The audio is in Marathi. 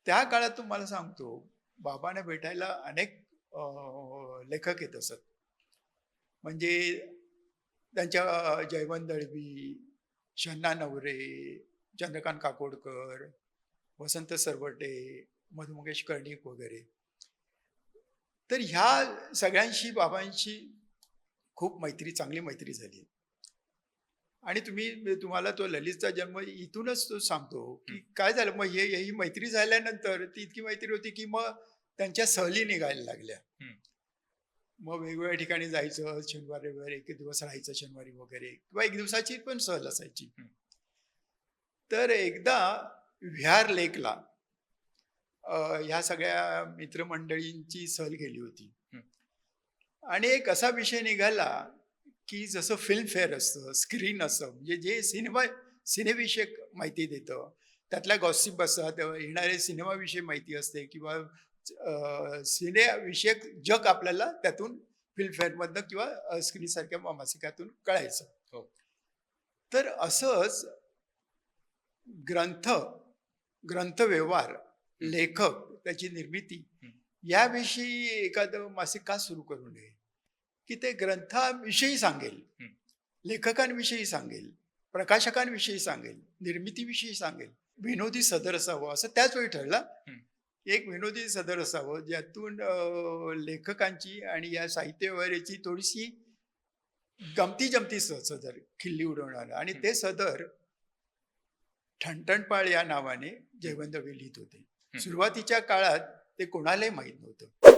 त्या काळात तुम्हाला सांगतो, बाबांना भेटायला अनेक लेखक येत असत. म्हणजे त्यांच्या जयवंत दळवी, शन्ना नवरे, चंद्रकांत काकोडकर, वसंत सरवटे, मधुमंगेश कर्णिक वगैरे. तर ह्या सगळ्यांशी बाबांशी खूप चांगली मैत्री झाली. आणि तुम्हाला तो ललितचा जन्म इथूनच तो सांगतो, की काय झालं मग ही मैत्री झाल्यानंतर ती इतकी मैत्री होती, की मग त्यांच्या सहली निघायला लागल्या. मग वेगवेगळ्या ठिकाणी जायचं, शनिवार रविवारी एक दिवस राहायचं शनिवारी वगैरे, किंवा एक दिवसाची पण सहल असायची. तर एकदा विहार लेकला ह्या सगळ्या मित्रमंडळींची सहल गेली होती. आणि एक असा विषय निघाला, की जसं फिल्मफेअर असतं, स्क्रीन असतं, म्हणजे जे सिनेविषयक माहिती देतं, त्यातल्या गॉसिप असतात, येणारे सिनेमाविषयी माहिती असते, किंवा सिनेविषयक जग आपल्याला त्यातून फिल्मफेअरमधनं किंवा स्क्रीनसारख्या मासिकातून कळायचं. हो. तर असंच ग्रंथव्यवहार, लेखक, त्याची निर्मिती याविषयी एखादं मासिक का सुरू करू नये, की ते ग्रंथाविषयी सांगेल, लेखकांविषयी सांगेल, प्रकाशकांविषयी सांगेल, निर्मितीविषयी सांगेल, विनोदी सदर असावं असं त्याच वेळी ठरलं. एक विनोदी सदर असावं, ज्यातून लेखकांची आणि या साहित्य व्यवहाराची थोडीशी गमती जमती सदर खिल्ली उडवणार. आणि ते सदर ठणठणपाळ या नावाने जयवंत दळवी लिहित होते. सुरुवातीच्या काळात ते कोणालाही माहीत नव्हतं.